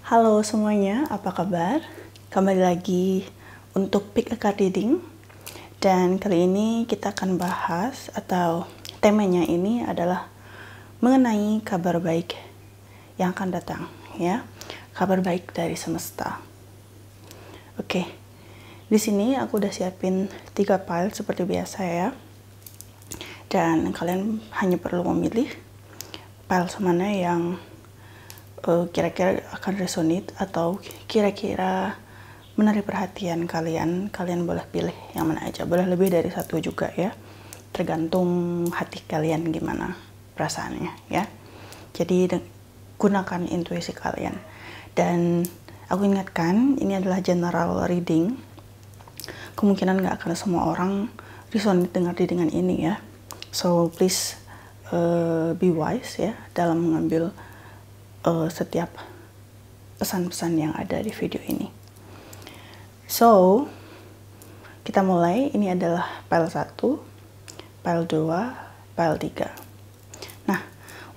Halo semuanya, apa kabar? Kembali lagi untuk Pick a Card Reading. Dan kali ini kita akan bahas atau temanya ini adalah mengenai kabar baik yang akan datang, ya. Kabar baik dari semesta. Oke. Di sini aku udah siapin 3 file seperti biasa ya. Dan kalian hanya perlu memilih file mana yang kira-kira akan resonate atau kira-kira menarik perhatian kalian. Kalian boleh pilih yang mana aja, boleh lebih dari satu juga ya, tergantung hati kalian gimana perasaannya ya. Jadi gunakan intuisi kalian. Dan aku ingatkan, ini adalah general reading, kemungkinan gak akan semua orang resonate dengan readingan ini ya. So please be wise ya dalam mengambil setiap pesan-pesan yang ada di video ini. So, kita mulai. Ini adalah file 1, file 2, file 3. Nah,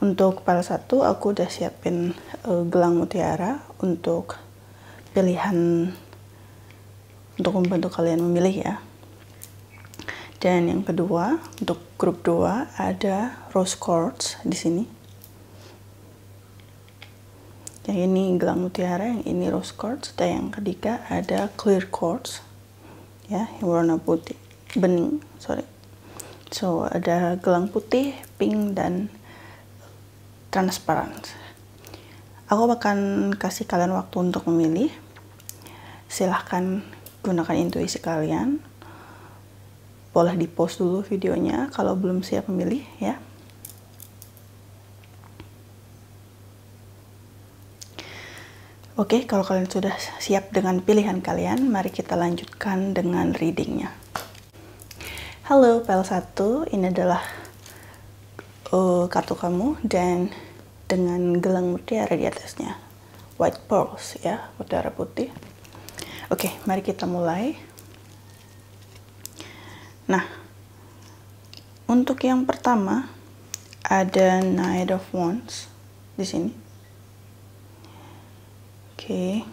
untuk file 1 aku udah siapin gelang mutiara untuk pilihan untuk membantu kalian memilih ya. Dan yang kedua, untuk grup 2 ada rose quartz di sini. Yang ini gelang mutiara, yang ini rose quartz, dan yang ketiga ada clear quartz ya, yang warna putih bening, so ada gelang putih, pink, dan transparan. Aku akan kasih kalian waktu untuk memilih. Silahkan gunakan intuisi kalian. Boleh di pause dulu videonya kalau belum siap memilih ya. Oke, kalau kalian sudah siap dengan pilihan kalian, mari kita lanjutkan dengan readingnya. Halo, file 1, ini adalah kartu kamu dan dengan gelang mutiara di atasnya. White pearls ya, mutiara putih. Oke, mari kita mulai. Nah, untuk yang pertama ada Knight of Wands di sini. Oke.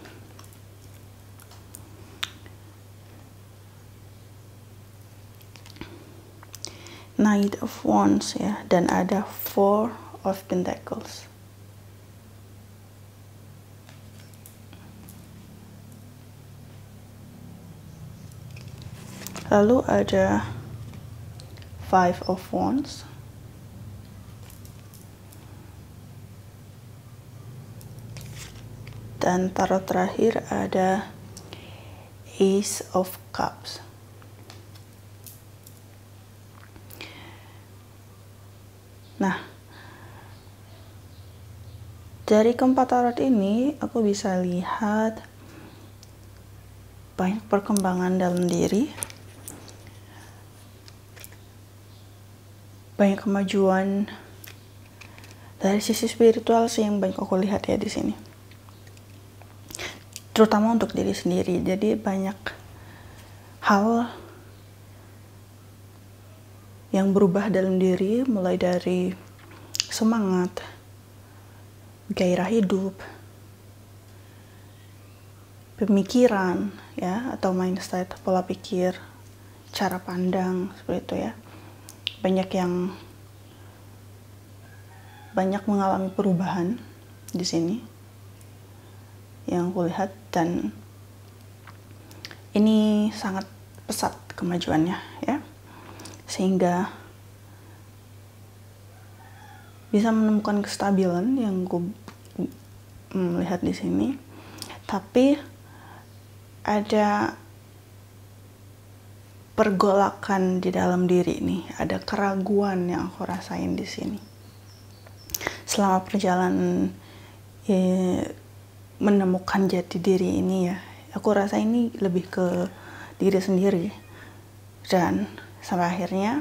Knight of Wands ya, dan ada Four of Pentacles. Lalu ada Five of Wands. Dan tarot terakhir ada Ace of Cups. Nah, dari keempat tarot ini aku bisa lihat banyak perkembangan dalam diri, banyak kemajuan dari sisi spiritual sih yang banyak aku lihat ya di sini. Terutama untuk diri sendiri. Jadi banyak hal yang berubah dalam diri, mulai dari semangat, gairah hidup, pemikiran ya, atau mindset, pola pikir, cara pandang, seperti itu ya. Banyak mengalami perubahan di sini yang aku lihat, dan ini sangat pesat kemajuannya ya, sehingga bisa menemukan kestabilan yang aku melihat di sini. Tapi ada pergolakan di dalam diri nih, ada keraguan yang aku rasain di sini selama perjalanan menemukan jati diri ini ya. Aku rasa ini lebih ke diri sendiri, dan sampai akhirnya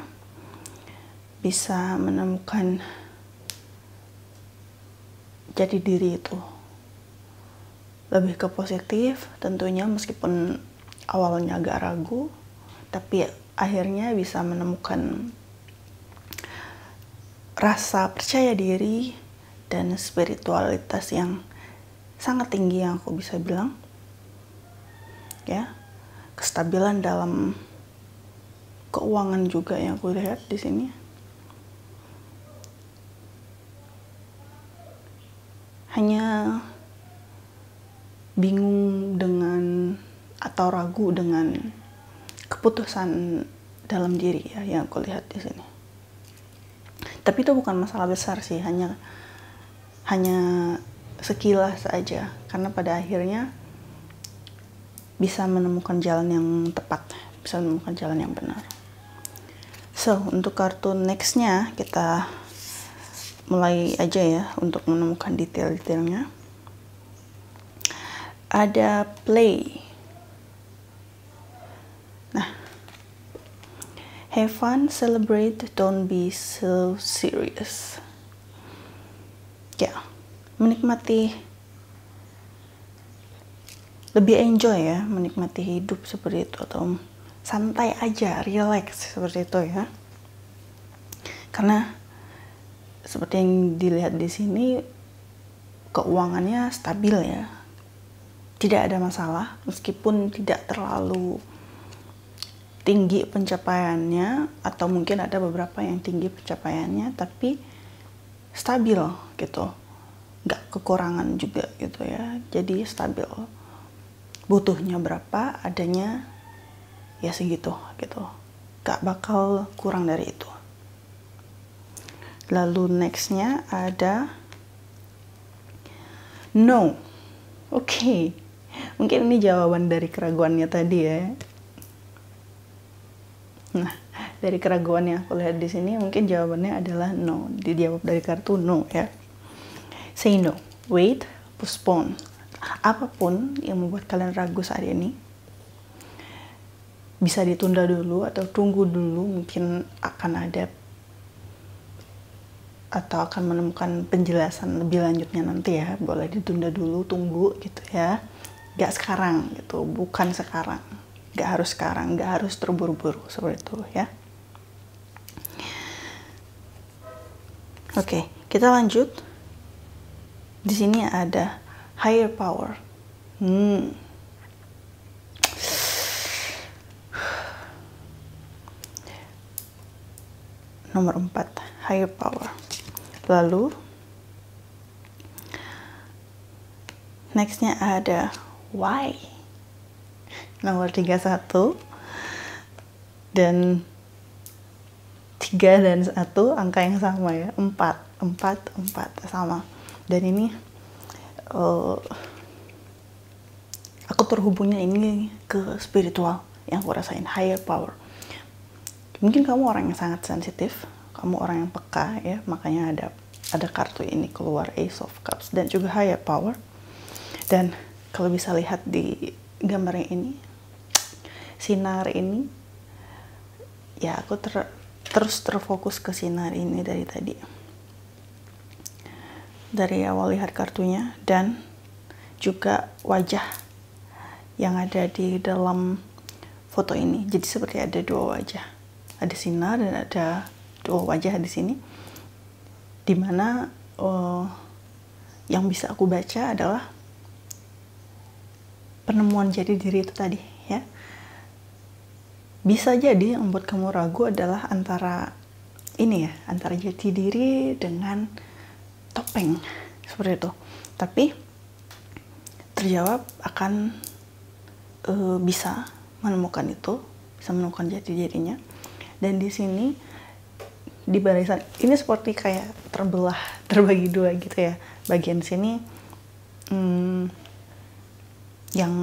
bisa menemukan jati diri itu lebih ke positif tentunya, meskipun awalnya agak ragu, tapi akhirnya bisa menemukan rasa percaya diri dan spiritualitas yang sangat tinggi yang aku bisa bilang, ya. Kestabilan dalam keuangan juga yang aku lihat di sini. Hanya bingung dengan atau ragu dengan keputusan dalam diri ya yang aku lihat di sini. Tapi itu bukan masalah besar sih, hanya sekilas aja, karena pada akhirnya bisa menemukan jalan yang tepat, bisa menemukan jalan yang benar. So, untuk kartu nextnya kita mulai aja ya untuk menemukan detail-detailnya. Ada play. Nah, have fun, celebrate, don't be so serious. Ya, menikmati, lebih enjoy ya, menikmati hidup seperti itu, atau santai aja, relax seperti itu ya. Karena seperti yang dilihat di sini, keuangannya stabil ya, tidak ada masalah, meskipun tidak terlalu tinggi pencapaiannya, atau mungkin ada beberapa yang tinggi pencapaiannya, tapi stabil gitu, nggak kekurangan juga gitu ya, jadi stabil. Butuhnya berapa, adanya ya segitu gitu, gak bakal kurang dari itu. Lalu nextnya ada no. Oke. Mungkin ini jawaban dari keraguannya tadi ya. Nah, dari keraguan yang aku lihat di sini, mungkin jawabannya adalah no. Dijawab dari kartu no ya. Say no, wait, postpone. Apapun yang membuat kalian ragu saat ini, bisa ditunda dulu atau tunggu dulu, mungkin akan ada atau akan menemukan penjelasan lebih lanjutnya nanti ya. Boleh ditunda dulu, tunggu gitu ya. Gak sekarang gitu, bukan sekarang. Gak harus sekarang, gak harus terburu-buru seperti itu ya. Oke, kita lanjut. Di sini ada higher power. Nomor 4, higher power. Lalu nextnya ada why. Nomor 31 dan 3 dan 1 angka yang sama ya, 4 sama. Dan ini aku terhubungnya ini ke spiritual yang aku rasain, higher power. Mungkin kamu orang yang sangat sensitif, kamu orang yang peka ya, makanya ada kartu ini keluar, Ace of Cups dan juga higher power. Dan kalau bisa lihat di gambarnya ini, sinar ini, ya aku terus terfokus ke sinar ini dari tadi, dari awal lihat kartunya, dan juga wajah yang ada di dalam foto ini. Jadi seperti ada dua wajah, ada sinar dan ada dua wajah di sini, dimana yang bisa aku baca adalah penemuan jati diri itu tadi ya. Bisa jadi yang membuat kamu ragu adalah antara ini ya, antara jati diri dengan topeng seperti itu. Tapi terjawab akan bisa menemukan itu, bisa menemukan jati dirinya. Dan di sini di barisan ini seperti kayak terbagi dua gitu ya. Bagian sini yang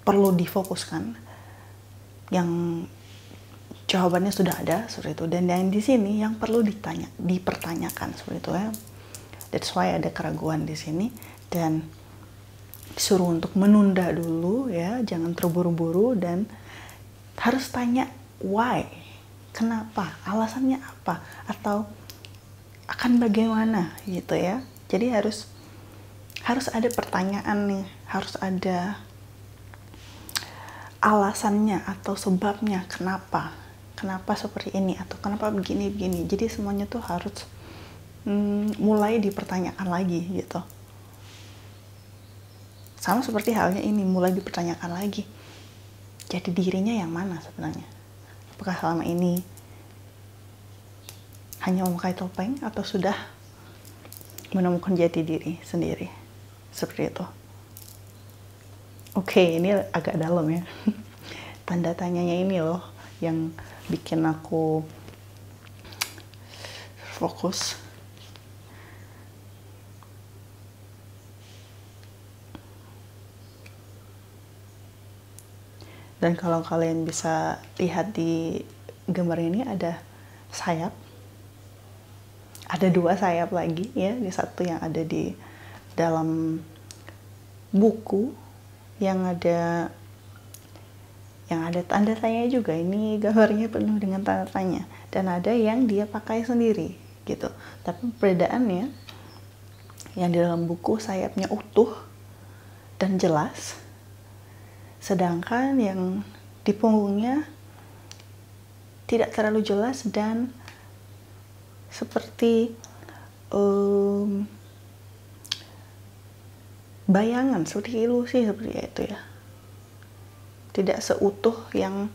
perlu difokuskan, yang jawabannya sudah ada seperti itu, dan yang di sini yang perlu dipertanyakan seperti itu ya. That's why ada keraguan di sini, dan disuruh untuk menunda dulu ya, jangan terburu-buru, dan harus tanya why, kenapa, alasannya apa, atau akan bagaimana gitu ya. Jadi harus ada pertanyaan nih, harus ada alasannya atau sebabnya, kenapa seperti ini, atau kenapa begini. Jadi semuanya tuh harus mulai dipertanyakan lagi gitu. Sama seperti halnya ini, mulai dipertanyakan lagi. Jadi dirinya yang mana sebenarnya? Apakah selama ini hanya memakai topeng atau sudah menemukan jati diri sendiri? Seperti itu. Oke, ini agak dalam ya. Tanda tanyanya ini loh yang bikin aku fokus. Dan kalau kalian bisa lihat di gambar ini ada sayap. Ada 2 sayap lagi ya, di satu yang ada di dalam buku yang ada tanda tanya juga. Ini gambarnya penuh dengan tanda tanya, dan ada yang dia pakai sendiri gitu. Tapi perbedaannya, yang di dalam buku sayapnya utuh dan jelas, sedangkan yang di punggungnya tidak terlalu jelas dan seperti bayangan, seperti ilusi, seperti itu ya. Tidak seutuh yang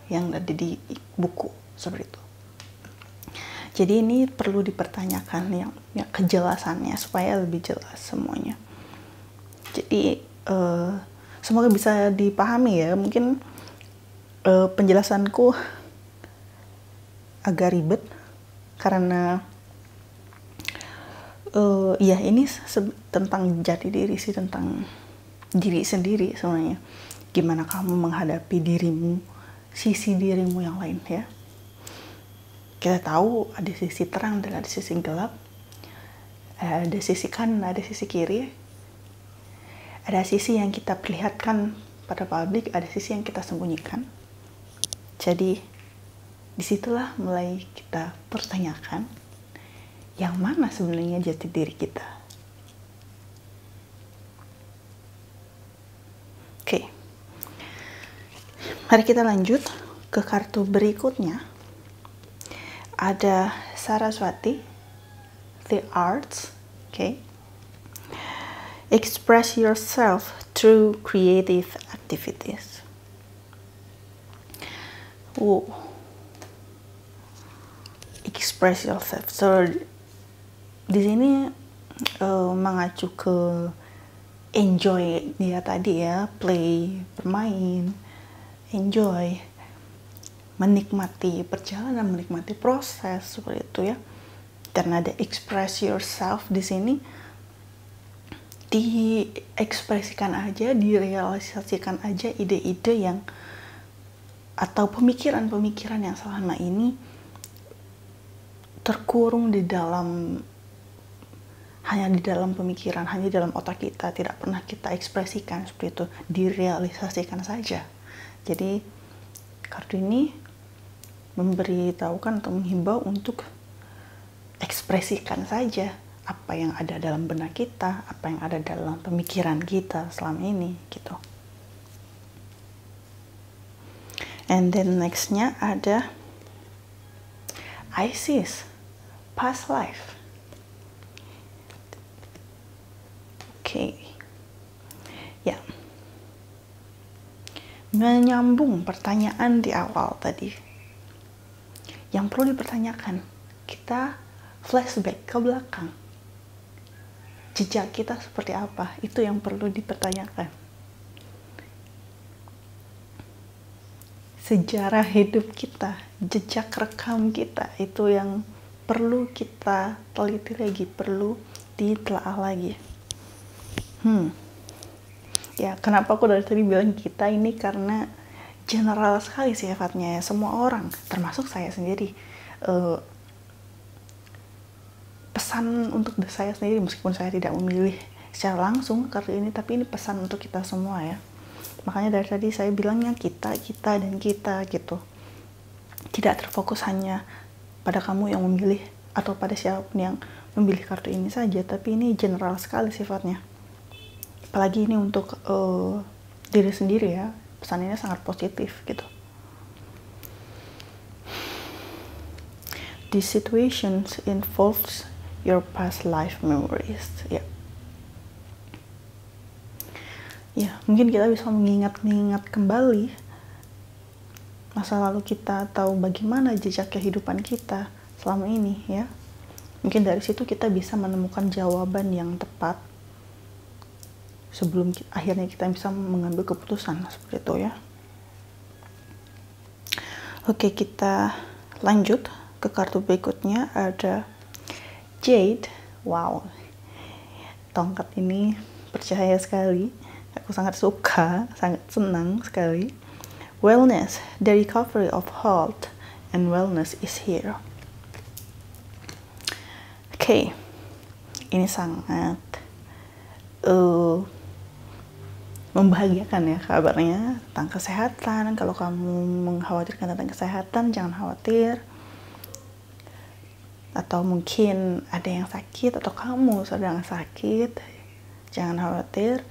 ada di buku, seperti itu. Jadi ini perlu dipertanyakan yang kejelasannya supaya lebih jelas semuanya. Jadi semoga bisa dipahami ya. Mungkin penjelasanku agak ribet karena ya ini tentang jati diri sih, tentang diri sendiri sebenarnya. Gimana kamu menghadapi dirimu, sisi dirimu yang lain ya. Kita tahu ada sisi terang dan ada sisi gelap, ada sisi kanan, ada sisi kiri, ada sisi yang kita perlihatkan pada publik, ada sisi yang kita sembunyikan. Jadi disitulah mulai kita pertanyakan yang mana sebenarnya jati diri kita. Oke, mari kita lanjut ke kartu berikutnya. Ada Saraswati, the arts, okay. Express yourself through creative activities. Express yourself. So di sini mengacu ke enjoy dia tadi ya, play, bermain, enjoy, menikmati perjalanan, menikmati proses, seperti itu ya. Dan ada express yourself di sini, diekspresikan aja, direalisasikan aja ide-ide yang atau pemikiran-pemikiran yang selama ini terkurung hanya di dalam pemikiran, hanya di dalam otak kita, tidak pernah kita ekspresikan, seperti itu, direalisasikan saja. Jadi kartu ini memberitahukan atau menghimbau untuk ekspresikan saja apa yang ada dalam benak kita, apa yang ada dalam pemikiran kita selama ini gitu. And then nextnya ada Isis, past life. Oke. Ya. Menyambung pertanyaan di awal tadi. Yang perlu dipertanyakan, kita flashback ke belakang. Jejak kita seperti apa? Itu yang perlu dipertanyakan. Sejarah hidup kita, jejak rekam kita, itu yang perlu kita teliti lagi, perlu ditelaah lagi. Ya, kenapa aku dari tadi bilang kita ini, karena general sekali sifatnya ya, semua orang, termasuk saya sendiri. Pesan untuk saya sendiri, meskipun saya tidak memilih secara langsung kartu ini, tapi ini pesan untuk kita semua ya. Makanya dari tadi saya bilangnya kita dan kita gitu. Tidak terfokus hanya pada kamu yang memilih atau pada siapapun yang memilih kartu ini saja, tapi ini general sekali sifatnya. Apalagi ini untuk diri sendiri ya. Pesannya sangat positif gitu. These situations involves your past life memories. Ya. Ya, mungkin kita bisa mengingat kembali masa lalu kita atau bagaimana jejak kehidupan kita selama ini ya. Mungkin dari situ kita bisa menemukan jawaban yang tepat sebelum akhirnya kita bisa mengambil keputusan seperti itu ya. Oke, kita lanjut ke kartu berikutnya. Ada Jade. Wow, tongkat ini percaya sekali. Aku sangat suka, sangat senang sekali. Wellness, the recovery of health and wellness is here. Oke, ini sangat membahagiakan ya kabarnya tentang kesehatan. Kalau kamu mengkhawatirkan tentang kesehatan, jangan khawatir. Atau mungkin ada yang sakit atau kamu sedang sakit, jangan khawatir.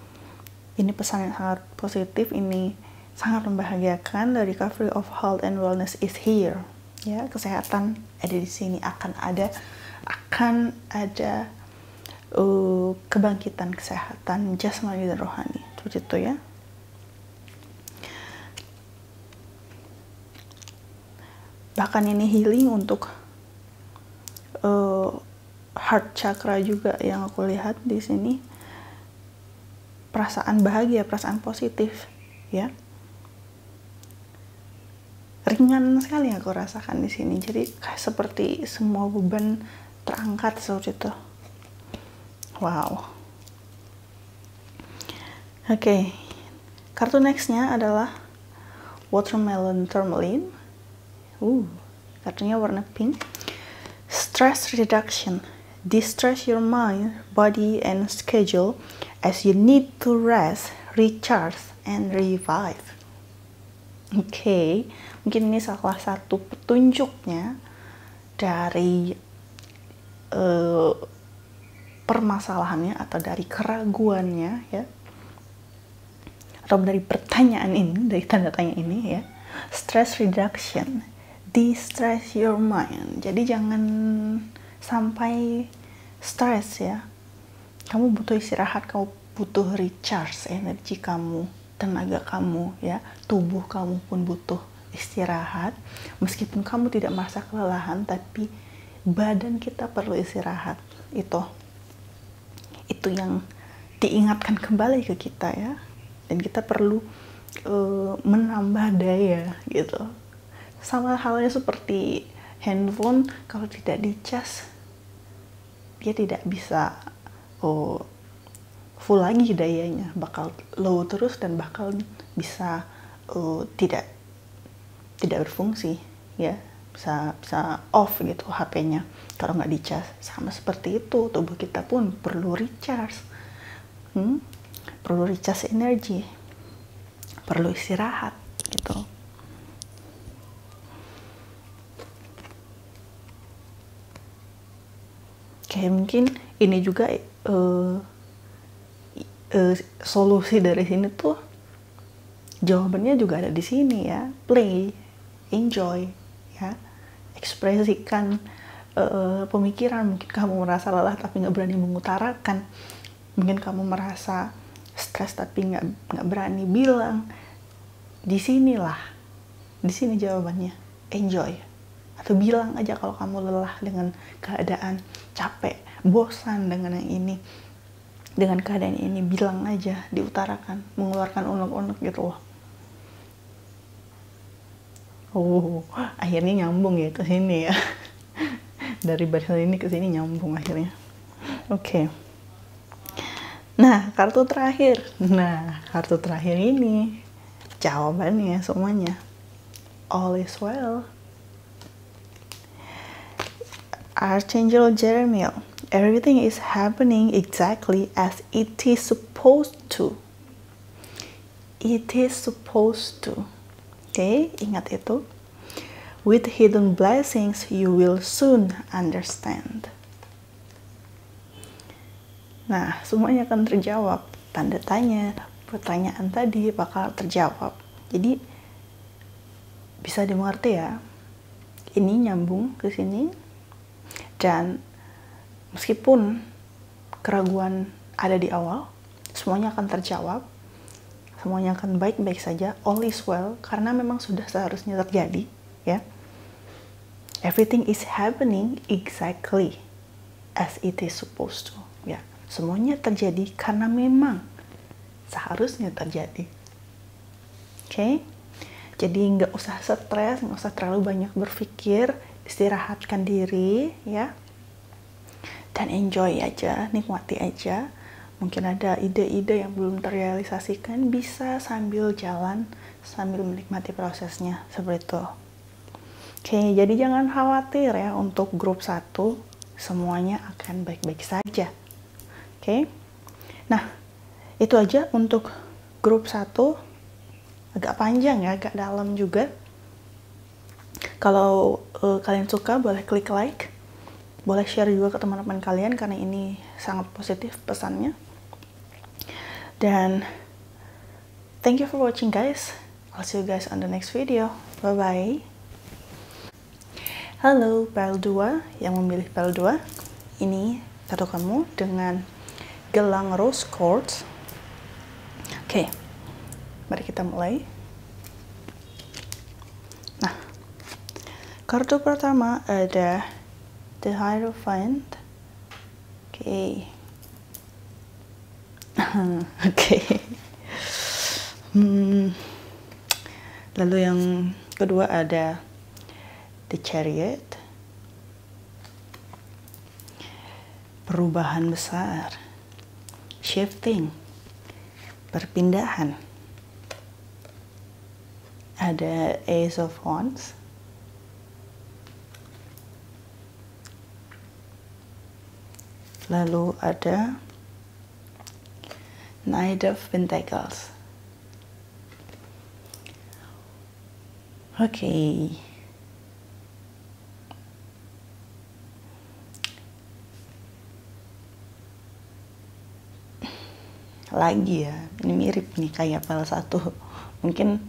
Ini pesan yang sangat positif, ini sangat membahagiakan. The recovery of health and wellness is here. Ya, kesehatan ada di sini, akan ada kebangkitan kesehatan jasmani dan rohani. Seperti itu ya. Bahkan ini healing untuk heart chakra juga yang aku lihat di sini. Perasaan bahagia, perasaan positif ya. Ringan sekali yang aku rasakan di sini. Jadi kayak seperti semua beban terangkat seperti itu. Wow. Oke. Kartu nextnya adalah Watermelon Tourmaline. Kartunya warna pink. Stress reduction. Distress your mind, body, and schedule as you need to rest, recharge, and revive. Oke, mungkin ini salah satu petunjuknya dari permasalahannya atau dari keraguannya ya, atau dari pertanyaan ini, dari tanda tanya ini ya. Stress reduction, distress your mind. Jadi jangan sampai stres ya. Kamu butuh istirahat, kamu butuh recharge energi kamu, tenaga kamu ya. Tubuh kamu pun butuh istirahat. Meskipun kamu tidak merasa kelelahan, tapi badan kita perlu istirahat. Itu yang diingatkan kembali ke kita ya. Dan kita perlu menambah daya gitu. Sama halnya seperti handphone, kalau tidak dicas dia tidak bisa full lagi dayanya, bakal low terus dan bakal bisa tidak berfungsi ya, bisa off gitu HP-nya kalau nggak dicas. Sama seperti itu, tubuh kita pun perlu recharge, perlu recharge energi, perlu istirahat gitu. Kayak mungkin ini juga solusi dari sini tuh, jawabannya juga ada di sini ya. Play, enjoy ya, ekspresikan pemikiran. Mungkin kamu merasa lelah tapi nggak berani mengutarakan, mungkin kamu merasa stres tapi nggak berani bilang. Di sini jawabannya, enjoy. Atau bilang aja kalau kamu lelah dengan keadaan, capek, bosan dengan yang ini, dengan keadaan ini, bilang aja, diutarakan, mengeluarkan unek-unek gitu loh. Akhirnya nyambung ya ke sini ya. Dari barisan ini ke sini nyambung akhirnya. Oke. Nah, kartu terakhir ini jawabannya semuanya. All is well. Archangel Jeremiel, everything is happening exactly as it is supposed to. It is supposed to. Oke, ingat itu. With hidden blessings, you will soon understand. Nah, semuanya akan terjawab. Tanda tanya, pertanyaan tadi bakal terjawab. Jadi, bisa dimengerti ya. Ini nyambung ke sini. Dan meskipun keraguan ada di awal, semuanya akan terjawab. semuanya akan baik-baik saja, all is well, karena memang sudah seharusnya terjadi, ya. Everything is happening exactly as it is supposed to, ya. Semuanya terjadi karena memang seharusnya terjadi. Oke? Jadi nggak usah stres, nggak usah terlalu banyak berpikir, istirahatkan diri, ya. Dan enjoy aja, nikmati aja. Mungkin ada ide-ide yang belum terrealisasikan, bisa sambil jalan, sambil menikmati prosesnya, seperti itu. Oke, jadi jangan khawatir ya, untuk grup 1, semuanya akan baik-baik saja. Oke, nah itu aja untuk grup 1, agak panjang ya, agak dalam juga. Kalau kalian suka, boleh klik like, boleh share juga ke teman-teman kalian, karena ini sangat positif pesannya. Dan thank you for watching guys. I'll see you guys on the next video. Bye bye. Halo PL2 yang memilih PL2. Ini tato kamu dengan gelang rose quartz. Oke, mari kita mulai. Nah, kartu pertama ada The Hierophant. Oke. Oke. Lalu yang kedua ada The Chariot. Perubahan besar. Shifting. Perpindahan. Ada Ace of Wands. Lalu ada Knight of Pentacles. Oke. Lagi ya, ini mirip nih kayak PL1. Mungkin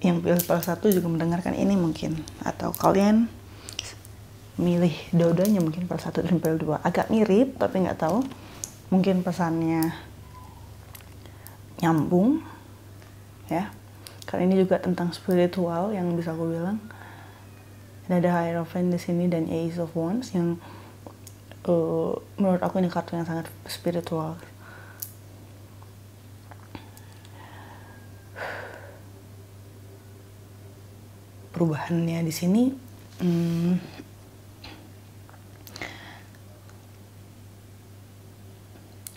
yang PL1 juga mendengarkan ini mungkin, atau kalian milih dua-duanya, mungkin PL1 dan PL2. Agak mirip tapi nggak tahu, mungkin pesannya nyambung ya, karena ini juga tentang spiritual yang bisa aku bilang. Ada Hierophant di sini dan Ace of Wands yang menurut aku ini kartu yang sangat spiritual. Perubahannya di sini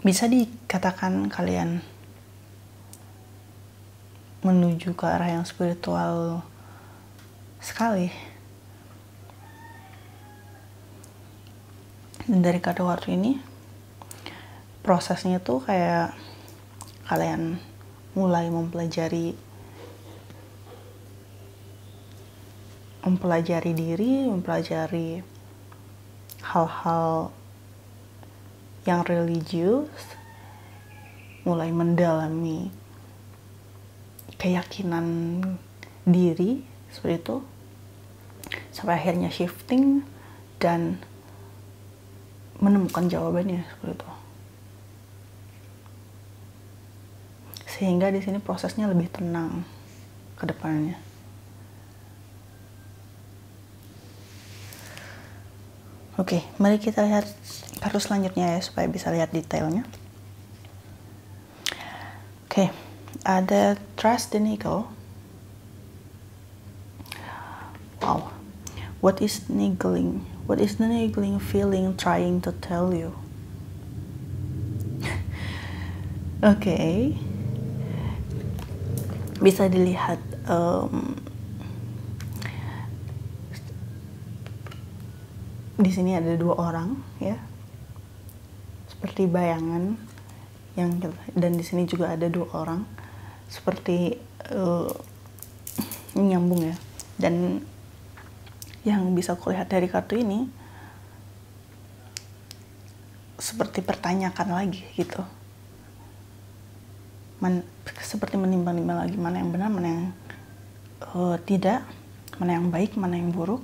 bisa dikatakan kalian menuju ke arah yang spiritual sekali. Dan dari kartu-kartu ini, prosesnya tuh kayak kalian mulai mempelajari diri, mempelajari hal-hal yang religius, mulai mendalami keyakinan diri, seperti itu, sampai akhirnya shifting dan menemukan jawabannya, seperti itu. Sehingga di sini prosesnya lebih tenang ke depannya. Oke, mari kita lihat kartu selanjutnya ya, supaya bisa lihat detailnya. Oke, ada Trust the Eagle. Wow, what is niggling? What is the niggling feeling trying to tell you? Oke. Bisa dilihat di sini ada 2 orang ya. Seperti bayangan yang, dan di sini juga ada 2 orang seperti nyambung ya. Dan yang bisa aku lihat dari kartu ini seperti pertanyakan lagi gitu, seperti menimbang-nimbang lagi mana yang benar, mana yang tidak, mana yang baik, mana yang buruk.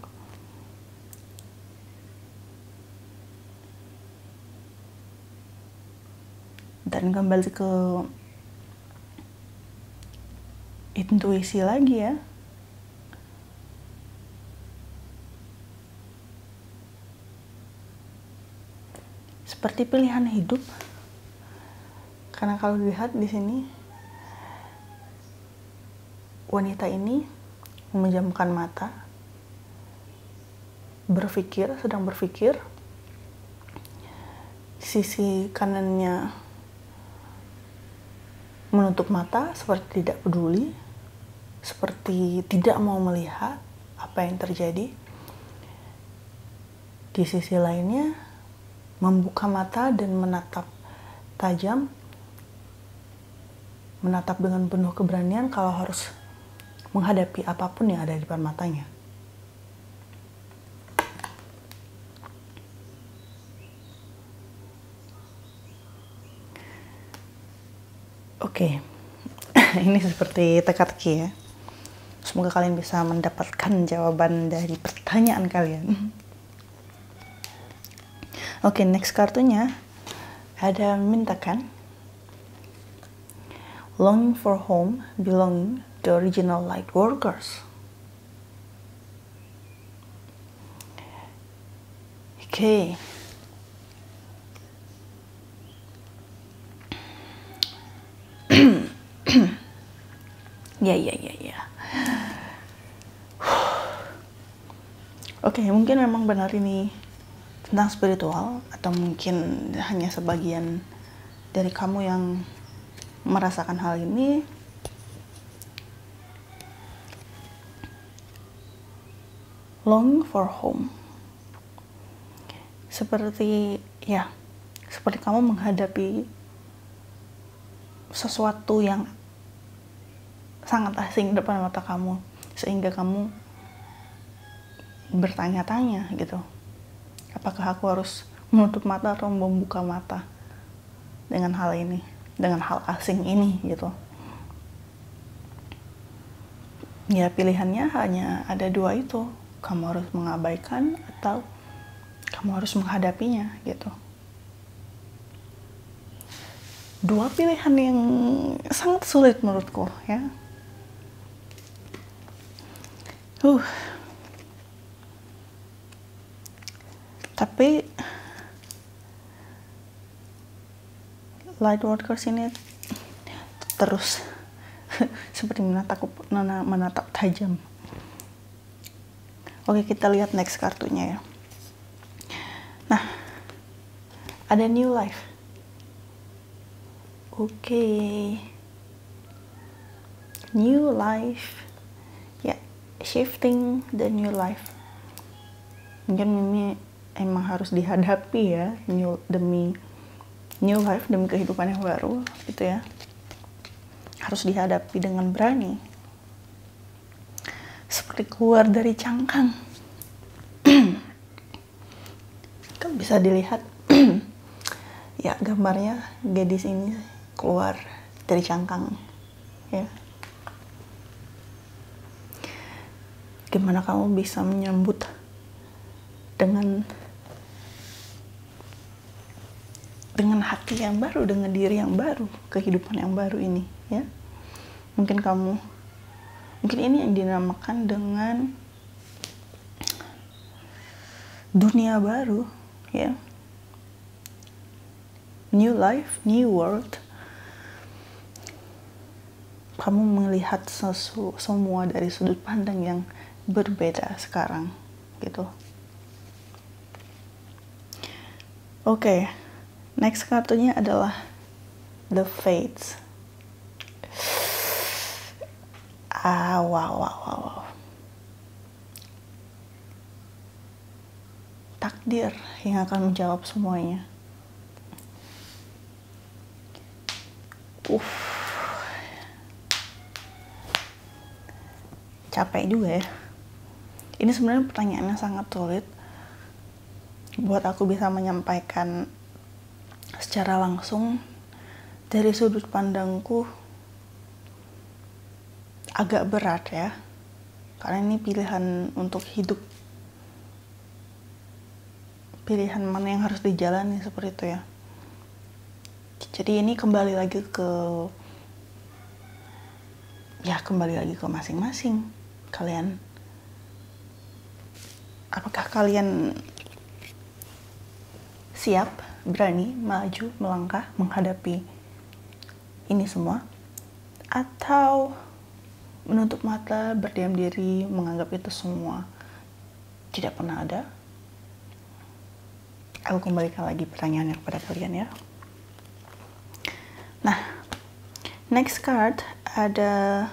Dan kembali ke intuisi lagi ya. Seperti pilihan hidup. Karena kalau dilihat di sini, wanita ini memejamkan mata, sedang berpikir. Sisi kanannya menutup mata, seperti tidak peduli, seperti tidak mau melihat apa yang terjadi. Di sisi lainnya, membuka mata dan menatap tajam, menatap dengan penuh keberanian kalau harus menghadapi apapun yang ada di depan matanya. Oke, ini seperti teka-teki ya. Semoga kalian bisa mendapatkan jawaban dari pertanyaan kalian. Oke, next kartunya ada mintakan. Longing for home, belonging to original light workers. Oke. Ya. Oke, mungkin memang benar ini tentang spiritual, atau mungkin hanya sebagian dari kamu yang merasakan hal ini. Longing for home. Seperti kamu menghadapi sesuatu yang sangat asing depan mata kamu, sehingga kamu bertanya-tanya gitu, apakah aku harus menutup mata atau membuka mata dengan hal ini, dengan hal asing ini gitu. Ya, pilihannya hanya ada dua itu, kamu harus mengabaikan atau kamu harus menghadapinya gitu. Dua pilihan yang sangat sulit menurutku ya. Tapi light workers ini terus seperti menatap tajam. Oke, kita lihat next kartunya ya. Nah, ada new life. Oke. New life. Ya, shifting the new life. Mungkin ini emang harus dihadapi ya, demi new life, demi kehidupan yang baru gitu ya. Harus dihadapi dengan berani. Seperti keluar dari cangkang. Kan bisa dilihat ya, gambarnya gadis ini keluar dari cangkang ya. Gimana kamu bisa menyambut dengan hati yang baru, dengan diri yang baru, kehidupan yang baru ini ya. Mungkin ini yang dinamakan dengan dunia baru ya. New life, new world. Kamu melihat semua dari sudut pandang yang berbeda sekarang gitu. Oke, next kartunya adalah The Fates. Wow. Takdir yang akan menjawab semuanya. Capek juga ya. Ini sebenarnya pertanyaannya sangat sulit buat aku bisa menyampaikan secara langsung. Dari sudut pandangku agak berat ya, karena ini pilihan untuk hidup, pilihan mana yang harus dijalani, seperti itu ya. Jadi ini kembali lagi ke ya kembali lagi ke masing-masing kalian. Apakah kalian siap, berani, maju, melangkah, menghadapi ini semua? Atau menutup mata, berdiam diri, menganggap itu semua tidak pernah ada? Aku kembalikan lagi pertanyaannya kepada kalian ya. Nah, next card ada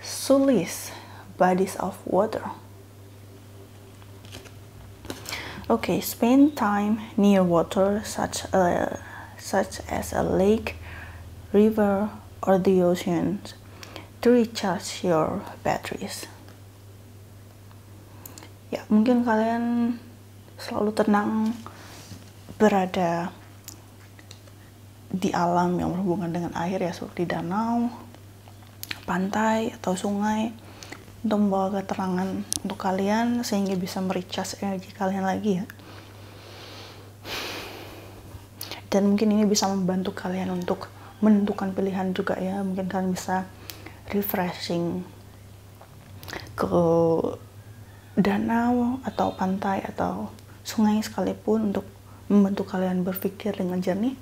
Sulis, Bodies of Water. Okay, spend time near water such as a lake, river, or the ocean to recharge your batteries. Ya, mungkin kalian selalu tenang berada di alam yang berhubungan dengan air ya, seperti danau, pantai, atau sungai, untuk membawa keterangan untuk kalian sehingga bisa merecharge energi kalian lagi ya. Dan mungkin ini bisa membantu kalian untuk menentukan pilihan juga ya. Mungkin kalian bisa refreshing ke danau atau pantai atau sungai sekalipun untuk membantu kalian berpikir dengan jernih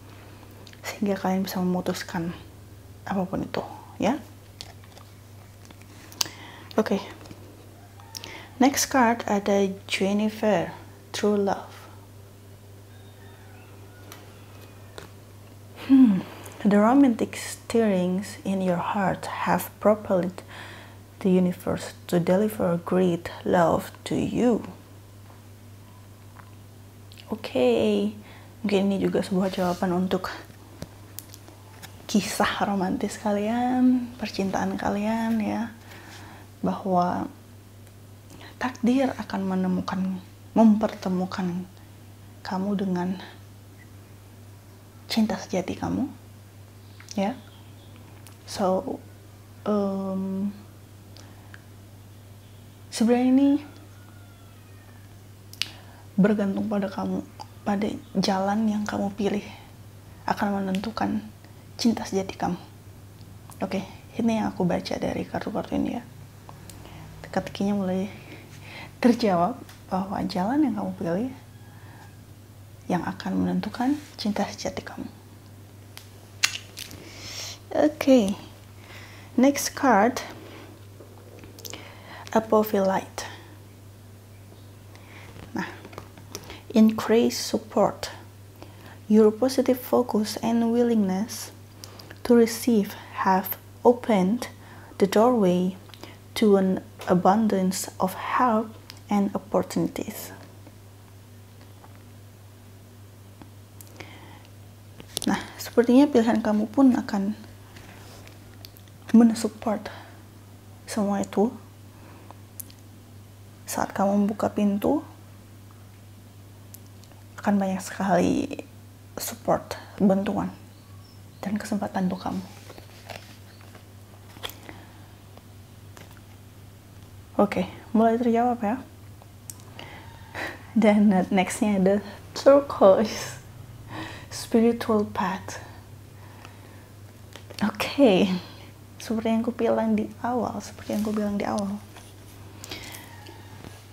sehingga kalian bisa memutuskan apapun itu ya. Oke. Next card ada Jennifer, True Love. The romantic stirrings in your heart have propelled the universe to deliver great love to you. Oke, mungkin ini juga sebuah jawaban untuk kisah romantis kalian, percintaan kalian ya, bahwa takdir akan mempertemukan kamu dengan cinta sejati kamu ya. So sebenarnya ini bergantung pada kamu, pada jalan yang kamu pilih akan menentukan cinta sejati kamu. Oke, ini yang aku baca dari kartu-kartu ini ya. Teka-tekinya mulai terjawab bahwa jalan yang kamu pilih yang akan menentukan cinta sejati kamu. Okay, next card, Apophilite. Nah, increase support. Your positive focus and willingness to receive have opened the doorway to an abundance of help and opportunities. Nah, sepertinya pilihan kamu pun akan mensupport semua itu saat kamu membuka pintu. Akan banyak sekali support, bantuan, dan kesempatan untuk kamu. Oke, mulai terjawab ya. Dan nextnya ada Turquoise, Spiritual Path. Oke, seperti yang aku bilang di awal,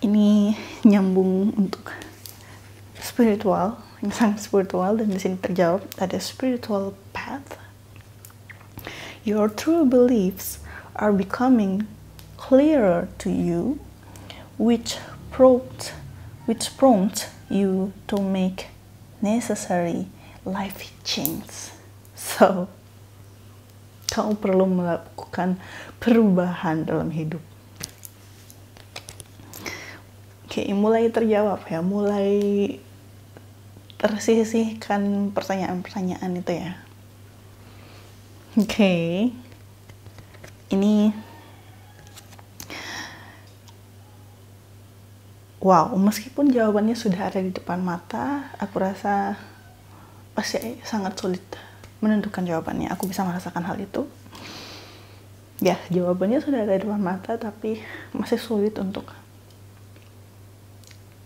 ini nyambung untuk spiritual, yang sangat spiritual, dan di sini terjawab ada spiritual path. Your true beliefs are becoming clearer to you, which prompt you to make necessary life change. So, kamu perlu melakukan perubahan dalam hidup. Oke, mulai terjawab ya, mulai tersisihkan pertanyaan-pertanyaan itu ya. Oke, ini wow, meskipun jawabannya sudah ada di depan mata, aku rasa pasti sangat sulit menentukan jawabannya. Aku bisa merasakan hal itu. Ya, jawabannya sudah ada di depan mata, tapi masih sulit untuk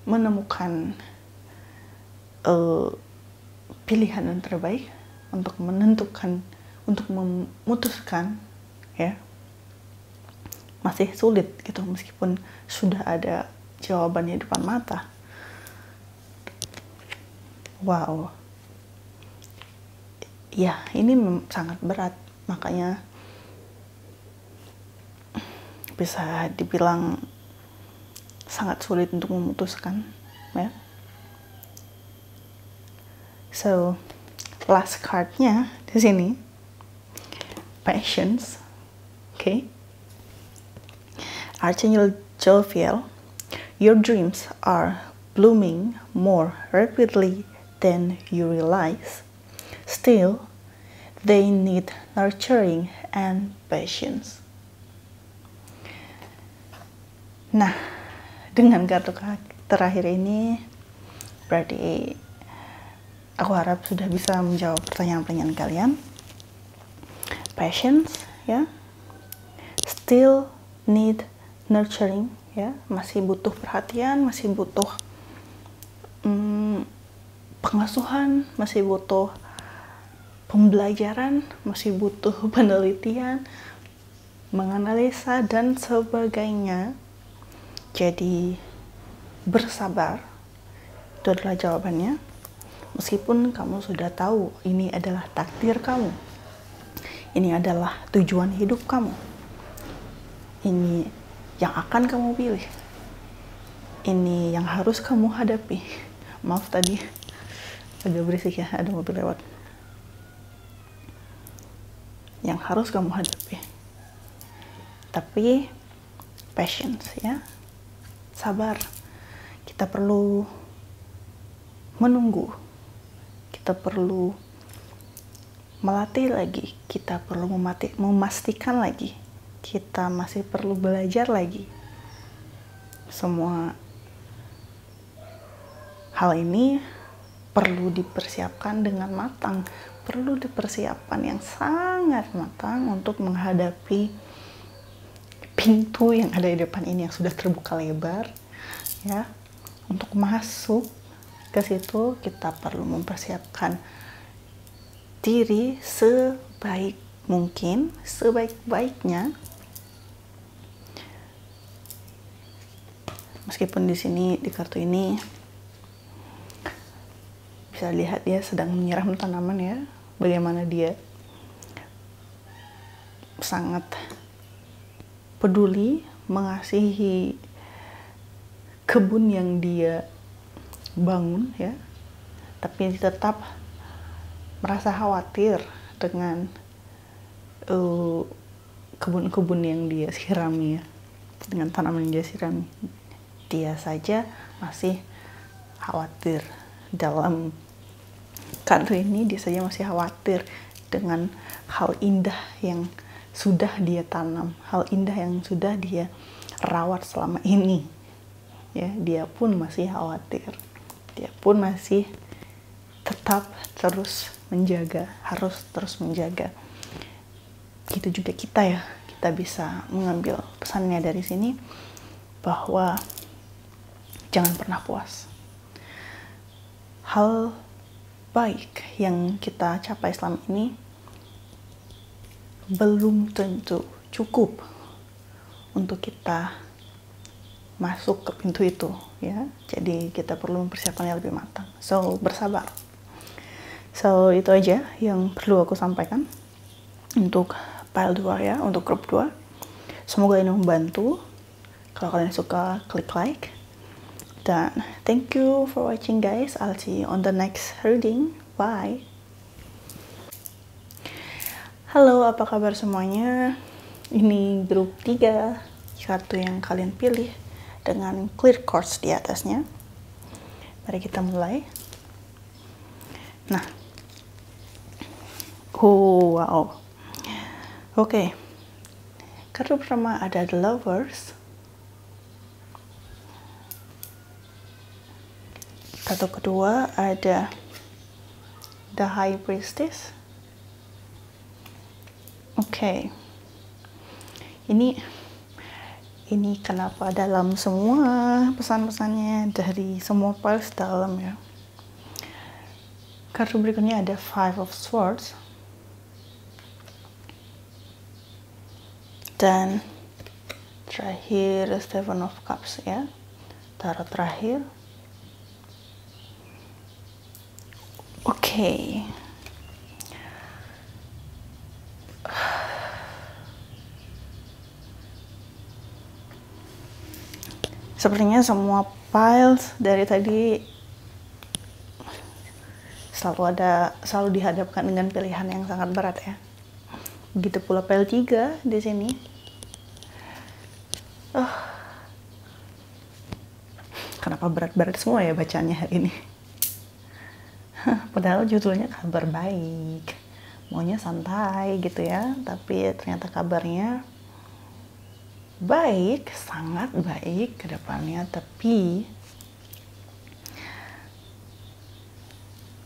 menemukan pilihan yang terbaik untuk menentukan, untuk memutuskan ya. masih sulit gitu, meskipun sudah ada jawabannya di depan mata. Wow, ya ini sangat berat, makanya bisa dibilang sangat sulit untuk memutuskan, ya. So, last cardnya di sini, Patience. Okay. Archangel Jophiel, your dreams are blooming more rapidly than you realize. Still, they need nurturing and patience. Nah, dengan kartu terakhir ini, berarti aku harap sudah bisa menjawab pertanyaan-pertanyaan kalian. Patience, ya. Still need nurturing, ya. Masih butuh perhatian, masih butuh pengasuhan, masih butuh pembelajaran, masih butuh penelitian, menganalisa, dan sebagainya. Jadi, bersabar, itu adalah jawabannya. Meskipun kamu sudah tahu ini adalah takdir kamu, ini adalah tujuan hidup kamu, ini yang akan kamu pilih, ini yang harus kamu hadapi. Maaf tadi agak berisik ya, ada mobil lewat. Yang harus kamu hadapi. Tapi patience, ya. Sabar. Kita perlu menunggu. Kita perlu melatih lagi. Kita perlu memastikan lagi. Kita masih perlu belajar lagi. Semua hal ini perlu dipersiapkan dengan matang, perlu dipersiapkan yang sangat matang untuk menghadapi pintu yang ada di depan ini yang sudah terbuka lebar, ya. Untuk masuk ke situ kita perlu mempersiapkan diri sebaik mungkin, sebaik-baiknya. Meskipun di sini di kartu ini bisa lihat dia sedang menyiram tanaman, ya, bagaimana dia sangat peduli mengasihi kebun yang dia bangun, ya, tapi tetap merasa khawatir dengan kebun-kebun yang dia sirami, ya, dengan tanaman yang dia sirami. Dia saja masih khawatir. Dalam kartu ini dia saja masih khawatir dengan hal indah yang sudah dia tanam, hal indah yang sudah dia rawat selama ini, ya. Dia pun masih khawatir, dia pun masih tetap terus menjaga, harus terus menjaga. Gitu juga kita, ya. Kita bisa mengambil pesannya dari sini bahwa jangan pernah puas. Hal baik yang kita capai selama ini belum tentu cukup untuk kita masuk ke pintu itu, ya. Jadi kita perlu mempersiapkannya lebih matang. So, bersabar. So, itu aja yang perlu aku sampaikan untuk pile 2, ya, untuk grup 2. Semoga ini membantu. Kalau kalian suka, klik like. Dan thank you for watching, guys. I'll see you on the next reading. Bye. Halo, apa kabar semuanya? Ini grup 3, kartu yang kalian pilih dengan clear quartz di atasnya. Mari kita mulai. Nah, wow. Oke. Kartu pertama ada The Lovers. Kartu kedua ada The High Priestess. Oke. Ini kenapa dalam semua pesan-pesannya dari semua piles dalam, ya. Kartu berikutnya ada Five of Swords. Dan terakhir Seven of Cups ya, tarot terakhir. Oke. Sepertinya semua piles dari tadi selalu dihadapkan dengan pilihan yang sangat berat ya. Begitu pula pile 3 di sini. Kenapa berat-berat semua ya bacanya hari ini? Padahal judulnya kabar baik, maunya santai gitu ya, tapi ternyata kabarnya baik, sangat baik ke depannya, tapi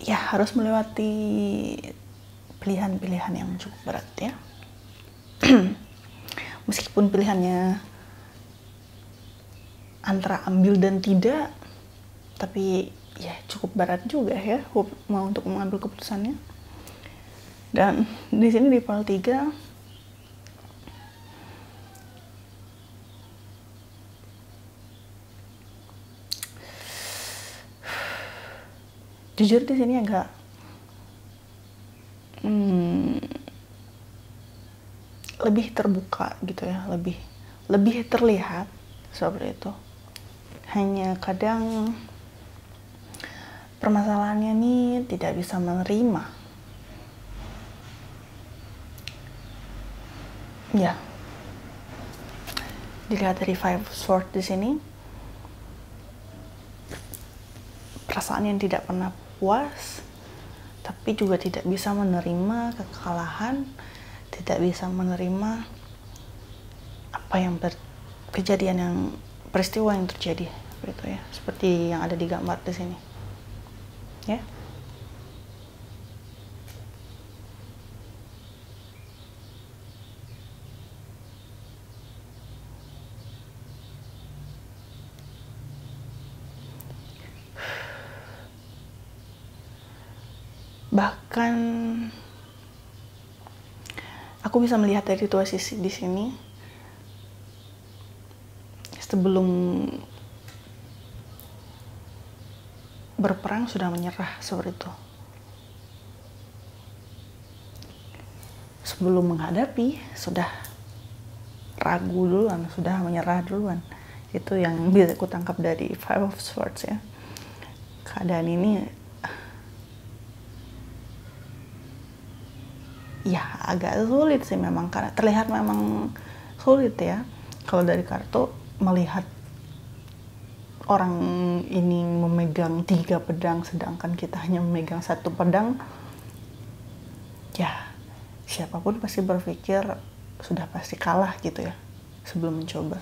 ya harus melewati pilihan-pilihan yang cukup berat ya. Meskipun pilihannya antara ambil dan tidak, tapi ya cukup berat juga ya mau untuk mengambil keputusannya. Dan di sini di pile 3 jujur di sini agak lebih terbuka gitu ya, lebih terlihat seperti itu. Hanya kadang permasalahannya nih tidak bisa menerima. Ya, dilihat dari Five Swords di sini, perasaan yang tidak pernah puas, tapi juga tidak bisa menerima kekalahan, tidak bisa menerima apa yang kejadian yang peristiwa yang terjadi begitu ya, seperti yang ada di gambar di sini ya. Bahkan aku bisa melihat dari dua sisi di sini. Sebelum berperang sudah menyerah seperti itu. Sebelum menghadapi sudah ragu duluan, sudah menyerah duluan. Itu yang bisa aku tangkap dari Five of Swords ya. Keadaan ini ya agak sulit sih memang, karena terlihat memang sulit ya. Kalau dari kartu melihat orang ini memegang 3 pedang sedangkan kita hanya memegang 1 pedang, ya siapapun pasti berpikir sudah pasti kalah gitu ya sebelum mencoba.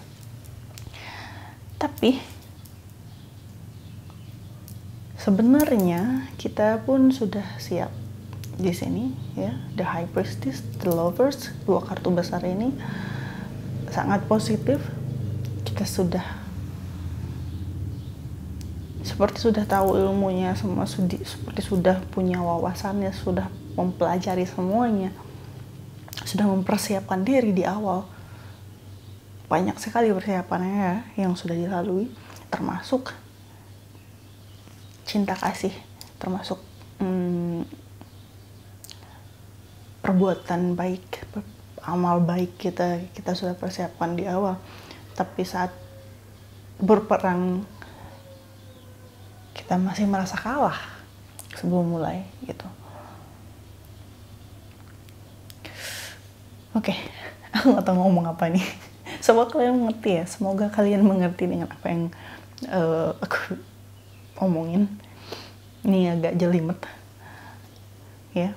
Tapi sebenarnya kita pun sudah siap di sini ya. The High Priestess, The Lovers, 2 kartu besar ini sangat positif. Kita seperti sudah tahu ilmunya semua, seperti sudah punya wawasannya, sudah mempelajari semuanya, sudah mempersiapkan diri di awal. Banyak sekali persiapannya ya, yang sudah dilalui, termasuk cinta kasih, termasuk perbuatan baik, amal baik kita sudah persiapkan di awal. Tapi saat berperang kita masih merasa kalah sebelum mulai gitu. Oke, aku nggak tahu ngomong apa nih. Semoga kalian mengerti ya. Semoga kalian mengerti dengan apa yang aku omongin. Ini agak jelimet ya.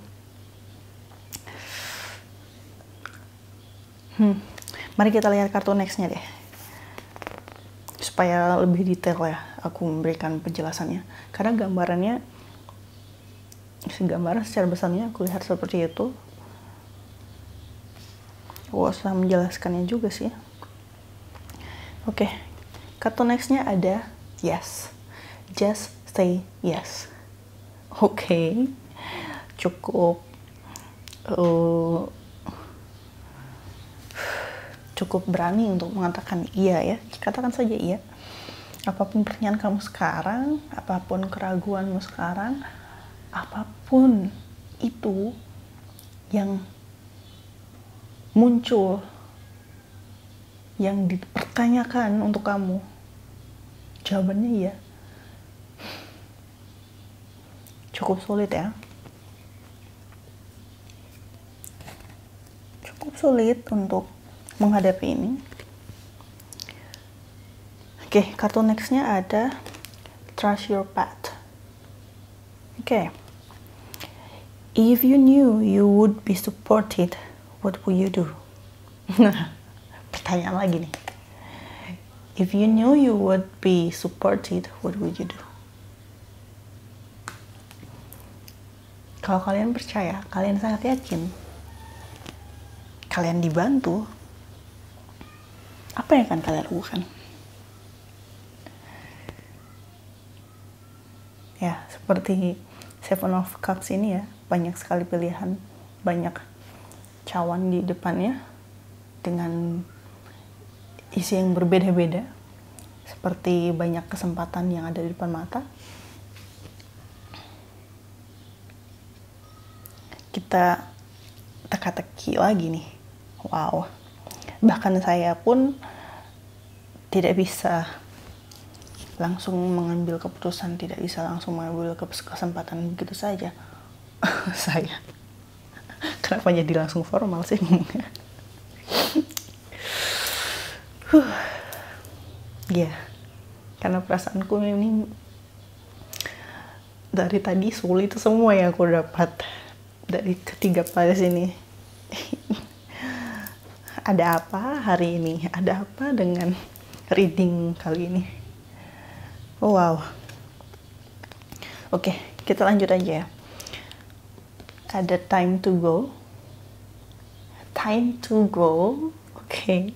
Mari kita lihat kartu nextnya deh, supaya lebih detail ya aku memberikan penjelasannya. Karena gambaran secara besarnya aku lihat seperti itu. Usah menjelaskannya juga sih. Oke, kartu nextnya ada yes. Just say yes. Oke, cukup cukup berani untuk mengatakan iya ya. Katakan saja iya. Apapun pertanyaan kamu sekarang, apapun keraguanmu sekarang, apapun itu yang muncul, yang dipertanyakan untuk kamu, jawabannya iya. Cukup sulit ya. Cukup sulit untuk menghadapi ini. Oke, kartu nextnya ada Trust Your Path. Oke. If you knew you would be supported, what would you do? Pertanyaan lagi nih. If you knew you would be supported, what would you do? Kalau kalian percaya, kalian sangat yakin, kalian dibantu, apa yang akan kalian lakukan? Ya, seperti Seven of Cups ini ya, banyak sekali pilihan, banyak cawan di depannya dengan isi yang berbeda-beda, seperti banyak kesempatan yang ada di depan mata. Kita teka-teki lagi nih. Wow. Bahkan saya pun tidak bisa langsung mengambil keputusan, tidak bisa langsung mengambil kesempatan begitu saja. Saya. Kenapa jadi langsung formal sih ngomongnya? Ya, karena perasaanku ini dari tadi sulit semua yang aku dapat dari ketiga playlist ini. Ada apa hari ini? Ada apa dengan reading kali ini? Oh, wow. Oke, kita lanjut aja ya. Ada time to go. Time to go. Oke.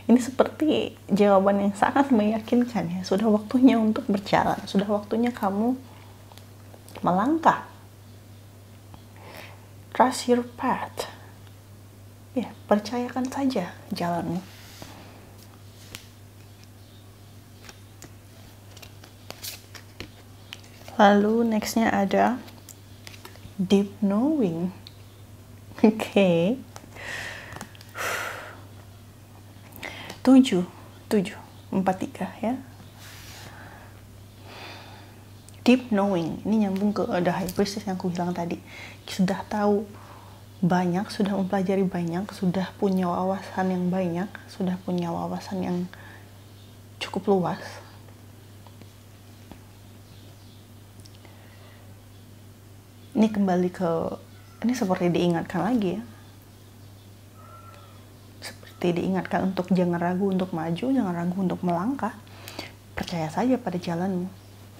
Ini seperti jawaban yang sangat meyakinkan ya. Sudah waktunya untuk berjalan. Sudah waktunya kamu melangkah. Trust your path. Ya, percayakan saja jalanmu. Lalu nextnya ada deep knowing. Oke. 7, 4, 3 ya. Deep knowing, ini nyambung ke The High Priestess yang aku bilang tadi. Sudah tahu banyak, sudah mempelajari banyak, sudah punya wawasan yang banyak, sudah punya wawasan yang cukup luas. Ini kembali ke, ini seperti diingatkan lagi ya. Seperti diingatkan untuk jangan ragu untuk maju, jangan ragu untuk melangkah. Percaya saja pada jalanmu,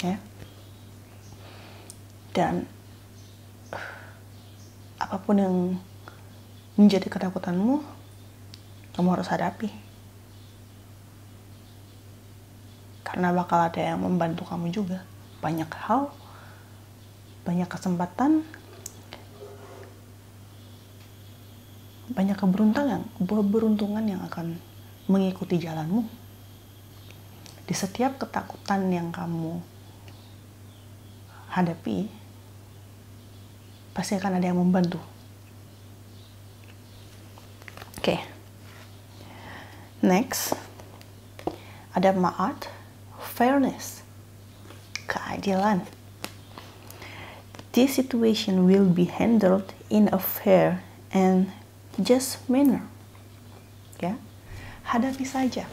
ya. Dan apapun yang menjadi ketakutanmu, kamu harus hadapi. Karena bakal ada yang membantu kamu juga. Banyak hal, banyak kesempatan, banyak keberuntungan yang akan mengikuti jalanmu. Di setiap ketakutan yang kamu hadapi, pasti akan ada yang membantu. Oke. Next, ada Ma'at, fairness, keadilan. This situation will be handled in a fair and just manner. Ya, hadapi saja.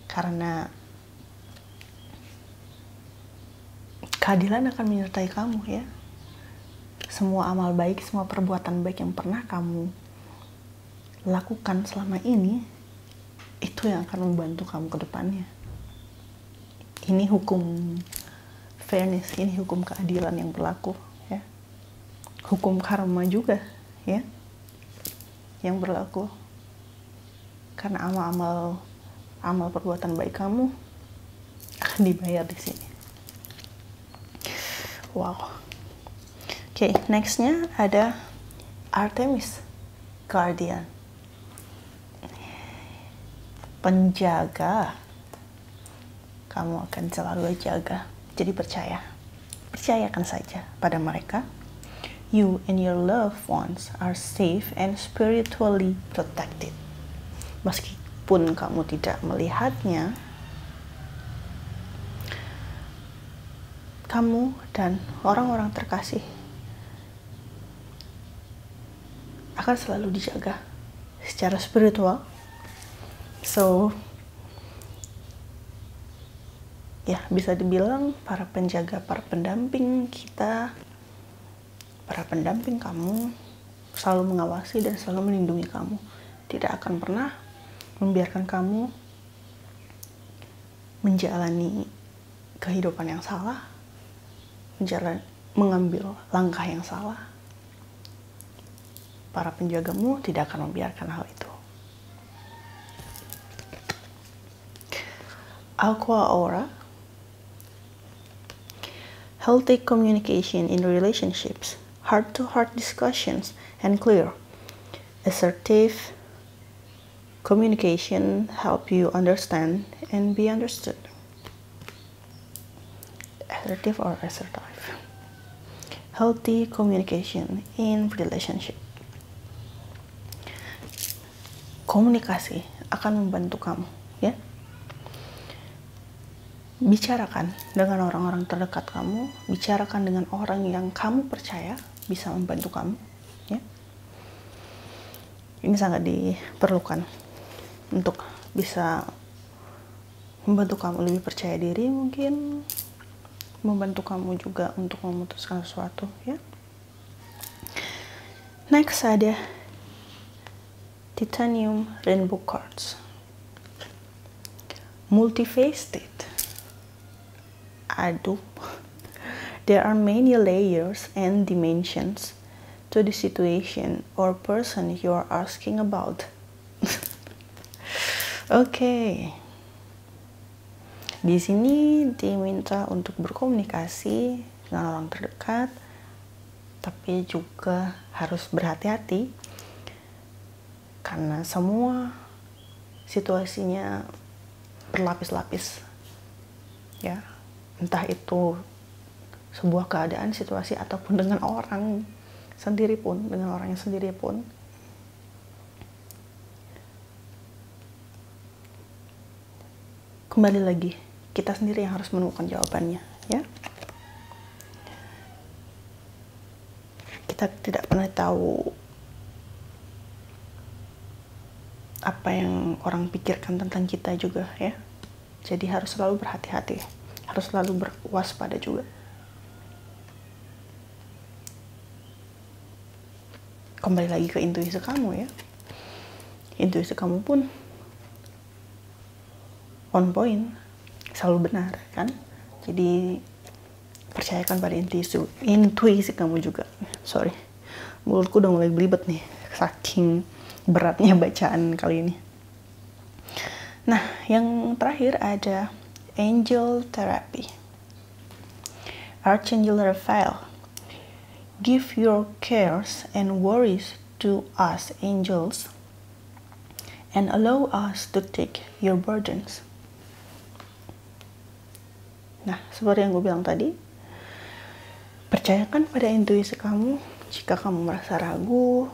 Karena keadilan akan menyertai kamu ya. Semua amal baik, semua perbuatan baik yang pernah kamu lakukan selama ini, itu yang akan membantu kamu ke depannya. Ini hukum fairness, ini hukum keadilan yang berlaku ya. Hukum karma juga ya yang berlaku. Karena amal perbuatan baik kamu akan dibayar di sini. Wow. Oke, nextnya ada Artemis, Guardian. penjaga. Kamu akan selalu jaga. Jadi percayakan saja pada mereka. You and your loved ones are safe and spiritually protected. Meskipun kamu tidak melihatnya, kamu dan orang-orang terkasih akan selalu dijaga secara spiritual. So, ya bisa dibilang para penjaga, para pendamping kita, para pendamping kamu selalu mengawasi dan selalu melindungi kamu. Tidak akan pernah membiarkan kamu menjalani kehidupan yang salah, mengambil langkah yang salah. Para penjagamu tidak akan membiarkan hal itu. Aqua Aura. Healthy communication in relationships, heart-to-heart discussions, and clear, assertive communication help you understand and be understood. Assertive or assertive. Healthy communication in relationship. Komunikasi akan membantu kamu, ya. Bicarakan dengan orang-orang terdekat kamu, bicarakan dengan orang yang kamu percaya bisa membantu kamu, ya. Ini sangat diperlukan untuk bisa membantu kamu lebih percaya diri, mungkin membantu kamu juga untuk memutuskan sesuatu, ya. Next ada Titanium Rainbow Quartz. Multifaceted. Aduh. There are many layers and dimensions to the situation or person you are asking about. Oke. Di sini diminta untuk berkomunikasi dengan orang terdekat, tapi juga harus berhati-hati karena semua situasinya berlapis-lapis, ya. Entah itu sebuah keadaan, situasi, ataupun dengan orang sendiri pun, dengan orangnya sendiri pun. Kembali lagi, kita sendiri yang harus menemukan jawabannya, ya. Kita tidak pernah tahu apa yang orang pikirkan tentang kita juga, ya. Jadi harus selalu berhati-hati, harus selalu berwaspada juga. Kembali lagi ke intuisi kamu, ya. Intuisi kamu pun on point, selalu benar, kan? Jadi percayakan pada intuisi kamu juga. Sorry, mulutku udah mulai belibet nih, saking beratnya bacaan kali ini. Nah, yang terakhir ada Angel Therapy. Archangel Raphael, give your cares and worries to us angels and allow us to take your burdens. Nah, seperti yang gue bilang tadi, percayakan pada intuisi kamu. Jika kamu merasa ragu,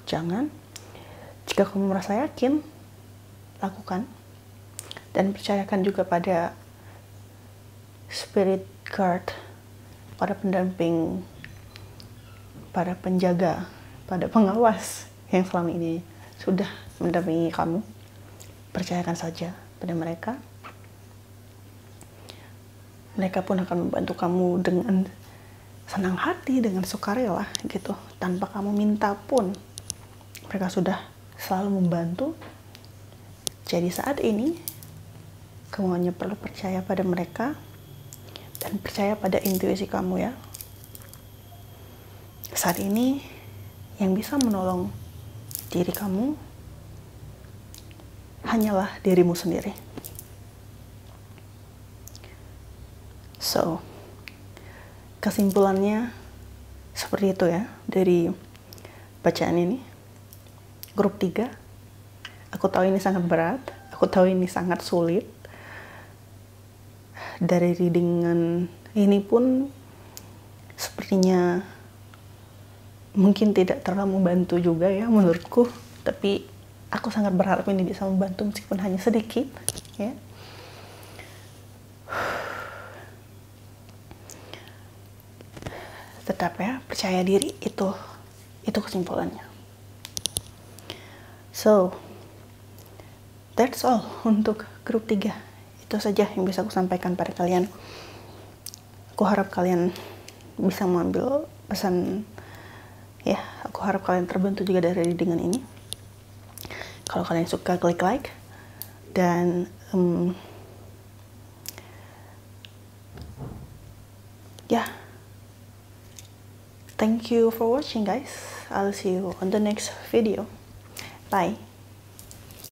jangan. Jika kamu merasa yakin, lakukan. Dan percayakan juga pada spirit guard, pada pendamping, pada penjaga, pada pengawas yang selama ini sudah mendampingi kamu. Percayakan saja pada mereka. Mereka pun akan membantu kamu dengan senang hati, dengan sukarela gitu, tanpa kamu minta pun. Mereka sudah selalu membantu. Jadi saat ini kamu hanya perlu percaya pada mereka dan percaya pada intuisi kamu, ya. Saat ini yang bisa menolong diri kamu hanyalah dirimu sendiri. So, kesimpulannya seperti itu, ya, dari bacaan ini. Grup 3, Aku tahu ini sangat berat, aku tahu ini sangat sulit. Dari readingan ini pun sepertinya mungkin tidak terlalu membantu juga ya menurutku, tapi aku sangat berharap ini bisa membantu meskipun hanya sedikit ya. Tetap ya, percaya diri, itu kesimpulannya. So that's all untuk grup 3. Itu saja yang bisa aku sampaikan pada kalian. Aku harap kalian bisa mengambil pesan ya. Aku harap kalian terbantu juga dari readingan ini. Kalau kalian suka, klik like. Dan yeah, thank you for watching guys. I'll see you on the next video. Bye.